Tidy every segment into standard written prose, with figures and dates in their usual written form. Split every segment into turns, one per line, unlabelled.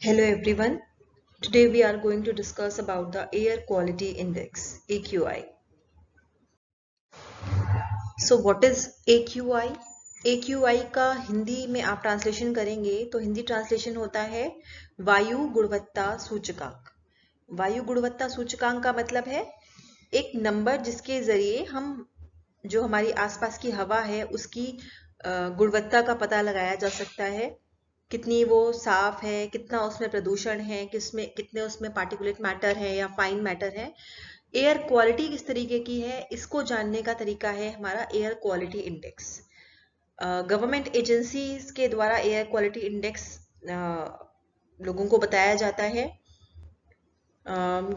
Hello everyone. Today we are going to discuss about the Air Quality Index AQI. So what is AQI? AQI का हिंदी में आप translation करेंगे तो Hindi translation होता है वायु गुणवत्ता सूचकांक। वायु गुणवत्ता सूचकांक का मतलब है एक नंबर जिसके जरिए हम जो हमारी आसपास की हवा है उसकी गुणवत्ता का पता लगाया जा सकता है। कितनी वो साफ है, कितना उसमें प्रदूषण है, कितने उसमें पार्टिकुलेट मैटर है या फाइन मैटर है। एयर क्वालिटी किस तरीके की है इसको जानने का तरीका है हमारा air quality index. Government agencies के द्वारा एयर क्वालिटी इंडेक्स लोगों को बताया जाता है।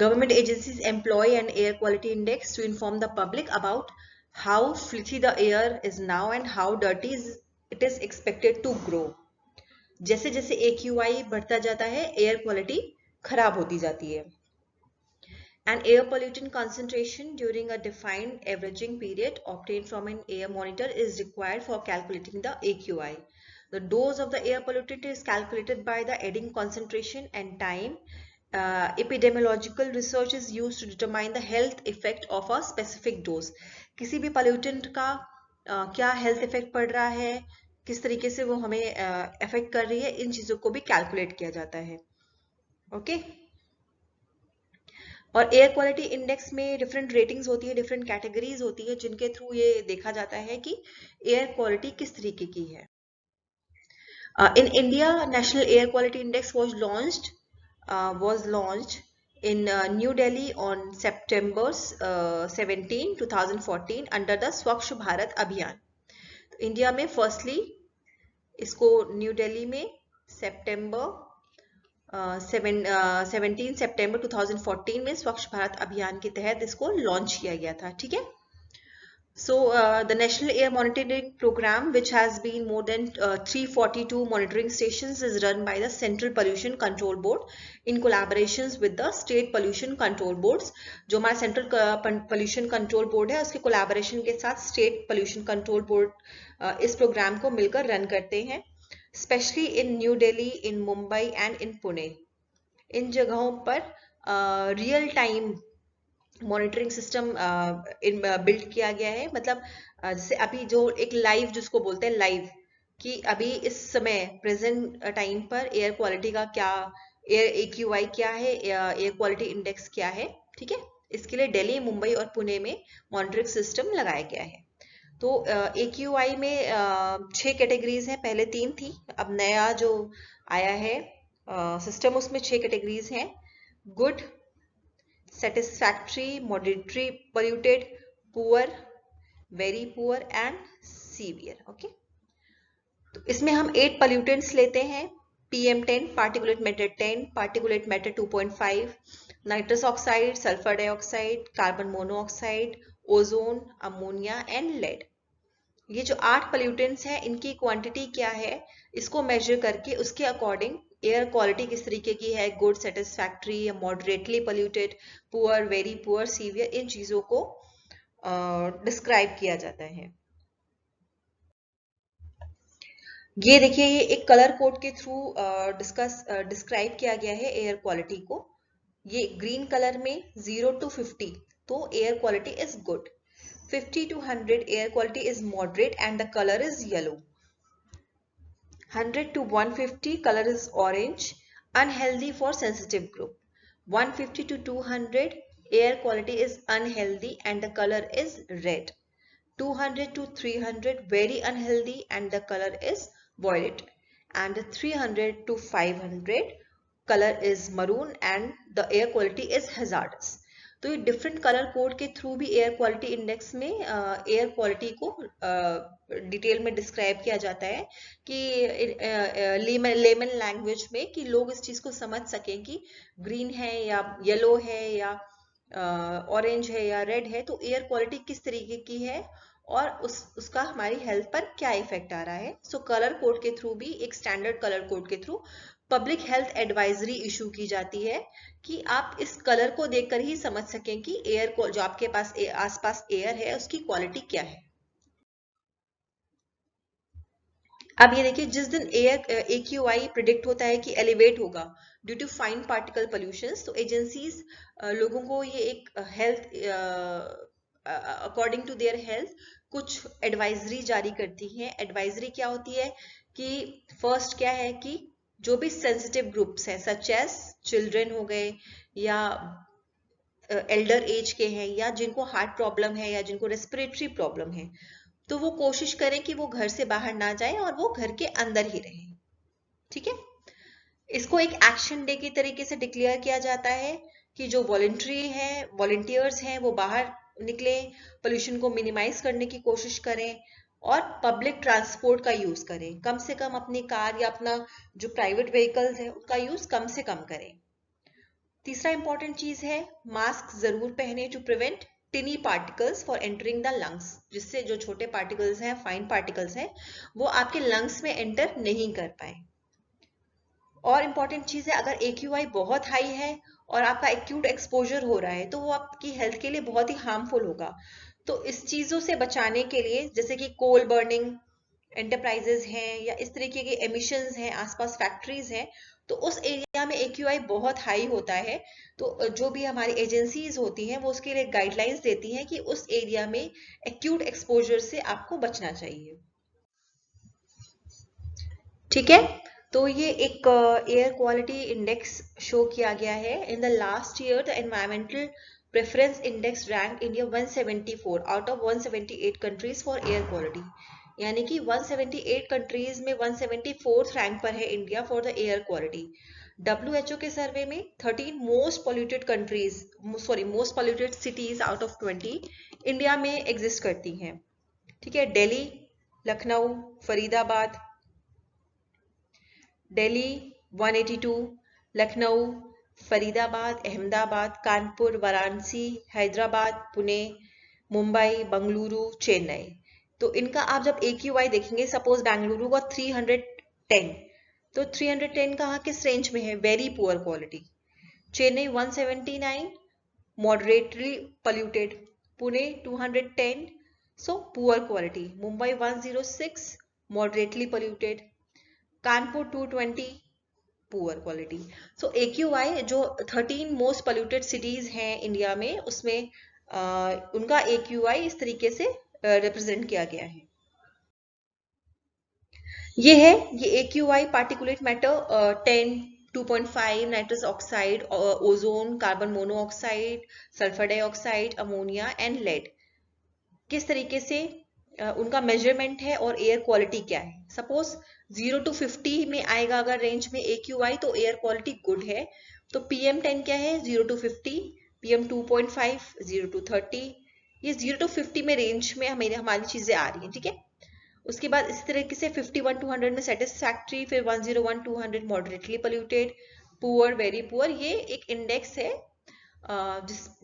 Government agencies employ an air quality index to inform the public about how filthy the air is now and how dirty it is expected to grow. जैसे जैसे AQI बढ़ता जाता है एयर क्वालिटी खराब होती जाती है। An air pollutant concentration during a defined averaging period obtained from an air monitor is required for calculating the AQI. The dose of the air pollutant is calculated by the adding concentration and time. Epidemiological research is used to determine the health effect of a specific dose. किसी भी pollutant का क्या health effect पड़ रहा है, किस तरीके से वो हमें affect कर रही है, इन चीजों को भी calculate किया जाता है। ओके और एयर क्वालिटी इंडेक्स में डिफरेंट रेटिंग्स होती है, डिफरेंट कैटेगरीज होती है जिनके थ्रू ये देखा जाता है कि एयर क्वालिटी किस तरीके की है। In India national air quality index was launched in New Delhi on September 17, 2014 under the स्वच्छ भारत अभियान। तो इंडिया में फर्स्टली इसको न्यू दिल्ली में सितंबर 17 सितंबर 2014 में स्वच्छ भारत अभियान के तहत इसको लॉन्च किया गया था। ठीक है। So the National Air Monitoring Program, which has been more than 342 monitoring stations, is run by the Central Pollution Control Board in collaborations with the State Pollution Control Boards. जो हमारा Central Pollution Control Board है उसके collaboration के साथ State Pollution Control Board इस programme को मिलकर run करते हैं। Especially in New Delhi, in Mumbai and in Pune. इन जगहों पर real time monitoring system build किया गया है। मतलब जैसे अभी जो एक लाइव जिसको बोलते हैं लाइव कि अभी इस समय प्रेजेंट टाइम पर एयर क्वालिटी का क्या एयर AQI क्या है, एयर क्वालिटी इंडेक्स क्या है। ठीक है। इसके लिए दिल्ली, मुंबई और पुणे में मॉनिटरिंग सिस्टम लगाया गया है। तो AQI में 6 कैटेगरीज हैं, पहले 3 थी, अब नया जो आया है सिस्टम उसमें 6 कैटेगरीज हैं। Good, satisfactory, moderately polluted, poor, very poor and severe. Okay. तो इसमें हम 8 pollutants लेते हैं। PM10, particulate matter 10, particulate matter 2.5, nitrous oxide, sulfur dioxide, carbon monoxide, ozone, ammonia and lead। ये जो 8 pollutants हैं इनकी क्वांटिटी क्या है इसको मेजर करके उसके अकॉर्डिंग एयर क्वालिटी किस तरीके की है, गुड, सेटिस्फैक्ट्री या moderately polluted, poor, very poor, severe, इन चीजों को डिस्क्राइब किया जाता है। ये देखिए ये एक कलर कोड के थ्रू डिस्क्राइब किया गया है एयर क्वालिटी को। ये ग्रीन कलर में 0 to 50 तो air quality is good, 50 to 100 air quality is moderate and the color is yellow. 100 to 150 color is orange, unhealthy for sensitive group. 150 to 200 air quality is unhealthy and the color is red. 200 to 300 very unhealthy and the color is violet. And 300 to 500 color is maroon and the air quality is hazardous. तो ये different colour code के through भी air quality index में air quality को detail में describe किया जाता है कि लेमन लैंग्वेज में कि लोग इस चीज को समझ सकें कि ग्रीन है या येलो है या ऑरेंज है या रेड है तो एयर क्वालिटी किस तरीके की है और उसका हमारी हेल्थ पर क्या इफेक्ट आ रहा है। सो कलर कोड के थ्रू भी एक स्टैंडर्ड कलर कोड के through public health advisory issue की जाती है कि आप इस कलर को देखकर ही समझ सकें कि एयर को जो आपके पास आसपास एयर है उसकी क्वालिटी क्या है। अब ये देखिए, जिस दिन एयर AQI प्रिडिक्ट होता है कि एलिवेट होगा due to fine particle pollutions, तो एजेंसीज लोगों को ये एक health according to their health कुछ एडवाइजरी जारी करती हैं। एडवाइजरी क्या होती है कि फर्स्ट क्या है कि जो भी सेंसिटिव ग्रुप्स हैं सच एज चिल्ड्रन हो गए या एल्डर एज के हैं या जिनको हार्ट प्रॉब्लम है या जिनको रेस्पिरेटरी प्रॉब्लम है, तो वो कोशिश करें कि वो घर से बाहर ना जाए और वो घर के अंदर ही रहें। ठीक है, इसको एक एक्शन डे के तरीके से डिक्लेयर किया जाता है कि जो वॉलंटियर्स हैं वो बाहर निकले, पोल्यूशन को मिनिमाइज करने की कोशिश करें और पब्लिक ट्रांसपोर्ट का यूज करें। कम से कम अपनी कार या अपना जो प्राइवेट व्हीकल्स है उसका यूज कम से कम करें। तीसरा इंपॉर्टेंट चीज है, मास्क जरूर पहने to prevent tiny particles for entering the lungs, जिससे जो छोटे पार्टिकल्स हैं, फाइन पार्टिकल्स हैं, वो आपके लंग्स में एंटर नहीं कर पाए। और इंपॉर्टेंट चीज है, अगर AQI बहुत हाई है और आपका एक्यूट एक्सपोजर हो रहा है तो वो आपकी हेल्थ के लिए बहुत ही हार्मफुल होगा। तो इस चीजों से बचाने के लिए, जैसे कि कोल बर्निंग एंटरप्राइजेस हैं या इस तरीके के एमिशंस हैं, आसपास फैक्ट्रीज हैं, तो उस एरिया में AQI बहुत हाई होता है, तो जो भी हमारी एजेंसीज होती हैं वो उसके लिए गाइडलाइंस देती हैं कि उस एरिया में एक्यूट एक्सपोजर से आपको बचना चाहिए। ठीक है, तो ये एक एयर क्वालिटी इंडेक्स शो किया गया है। In the last year the environmental preference index rank India 174 out of 178 countries for air quality, यानी कि 178 कंट्रीज में 174th रैंक पर है India for the air quality. WHO के सर्वे में 13 most polluted cities out of 20 India में exist करती हैं। ठीक है, दिल्ली, लखनऊ, फरीदाबाद, दिल्ली 182, लखनऊ, फरीदाबाद, अहमदाबाद, कानपुर, वाराणसी, हैदराबाद, पुणे, मुंबई, बंगलुरु, चेन्नई। तो इनका आप जब AQI देखेंगे, सपोज बेंगलुरु का 310, तो 310 कहाँ किस रेंज में है? Very poor quality. Chennai 179, moderately polluted. Pune 210, so poor quality. Mumbai 106, moderately polluted. Kanpur 220, poor quality. So AQI जो 13 मोस्ट पोल्यूटेड सिटीज हैं इंडिया में, उसमें उनका AQI इस तरीके से रिप्रेजेंट किया गया है। ये AQI particulate matter 10, 2.5, nitrous oxide, ozone, carbon monoxide, sulphur dioxide, ammonia and lead, किस तरीके से उनका मेजरमेंट है और एयर क्वालिटी क्या है। सपोज 0 to 50 में आएगा अगर रेंज में AQI, तो एयर क्वालिटी गुड है। तो PM10 क्या है? 0 to 50, PM2.5 0 to 30, ये 0 to 50 में रेंज में हमारी चीजें आ रही हैं। ठीक है, उसके बाद इस तरीके से 51 to 100 में सेटिस्फैक्ट्री, फिर 101 to 100 moderately polluted, poor, very poor. ये एक इंडेक्स है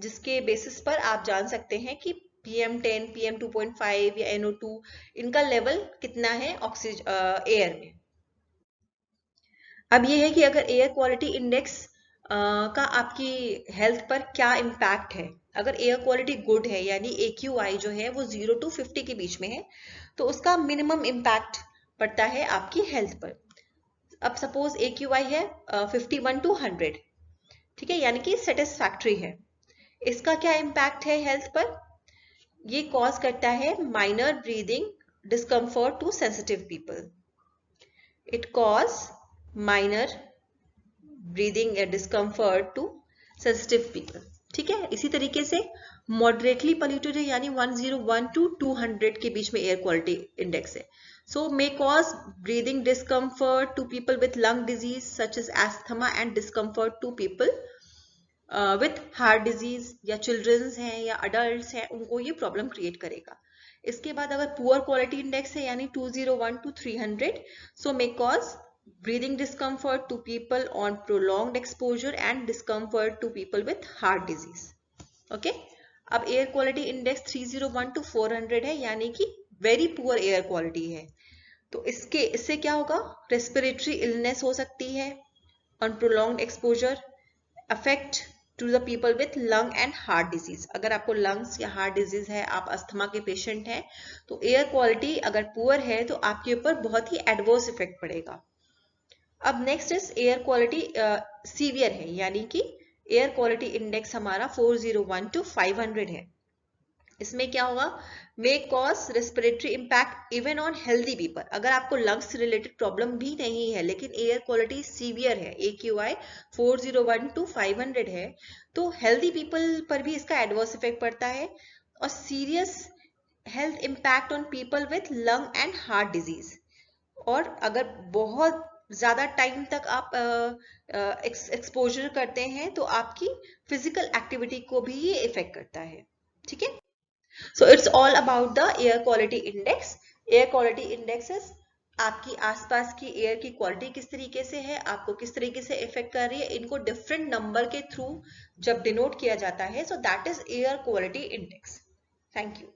जिसके बेसिस पर आप जान सकते हैं कि PM10, PM2.5 या NO2 इनका लेवल कितना है ऑक्सीजन एयर में। अब ये है कि अगर एयर क्वालिटी इंडेक्स का आपकी हेल्थ पर क्या इम्पैक्ट है। अगर एयर क्वालिटी गुड है, यानी AQI जो है वो 0 to 50 के बीच में है, तो उसका मिनिमम इम्पैक्ट पड़ता है आपकी हेल्थ पर। अब सपोज AQI है 51 to 100, ठीक है, यानी कि सेटिस्फैक्ट्री है। इसका क्या इम्पैक्ट है हेल्थ पर? ये कॉज करता है minor breathing discomfort to sensitive people. It cause minor breathing discomfort to sensitive people. ठीक है, इसी तरीके से मॉडरेटली पोल्यूटेड है, यानी 101 to 200 के बीच में एयर क्वालिटी इंडेक्स है। So may cause breathing discomfort to people with lung disease such as asthma and discomfort to people with heart disease, या चिल्ड्रंस हैं या अडल्ट हैं, उनको ये प्रॉब्लम क्रिएट करेगा। इसके बाद अगर पुअर क्वालिटी इंडेक्स है, यानी 201 to 300, so may cause breathing discomfort to people on prolonged exposure and discomfort to people with heart disease. Okay, अब एयर क्वालिटी इंडेक्स 301 to 400 है, यानी कि वेरी पुअर एयर क्वालिटी है। तो इससे क्या होगा? रेस्पिरेटरी इलनेस हो सकती है on prolonged exposure, affect to the people with lung and heart disease. अगर आपको लंग्स या हार्ट डिजीज है, आप अस्थमा के पेशेंट हैं, तो एयर क्वालिटी अगर पुअर है तो आपके ऊपर बहुत ही एडवर्स इफेक्ट पड़ेगा। अब next is air quality severe है, यानी कि एयर क्वालिटी इंडेक्स हमारा 401 to 500 है। इसमें क्या होगा, may cause respiratory impact even on healthy people. अगर आपको लंग्स से रिलेटेड प्रॉब्लम भी नहीं है लेकिन एयर क्वालिटी सीवियर है, AQI 401 to 500 है, तो हेल्दी पीपल पर भी इसका एडवर्स इफेक्ट पड़ता है और serious health impact on people with lung and heart disease. और अगर बहुत ज्यादा टाइम तक आप एक्सपोजर करते हैं तो आपकी फिजिकल एक्टिविटी को भी ये इफेक्ट करता है। ठीक है, so it's all about the air quality index. Air quality index is आपकी आसपास की एयर की क्वालिटी किस तरीके से है, आपको किस तरीके से इफेक्ट कर रही है, इनको डिफरेंट नंबर के थ्रू जब डिनोट किया जाता है, so that is air quality index. Thank you.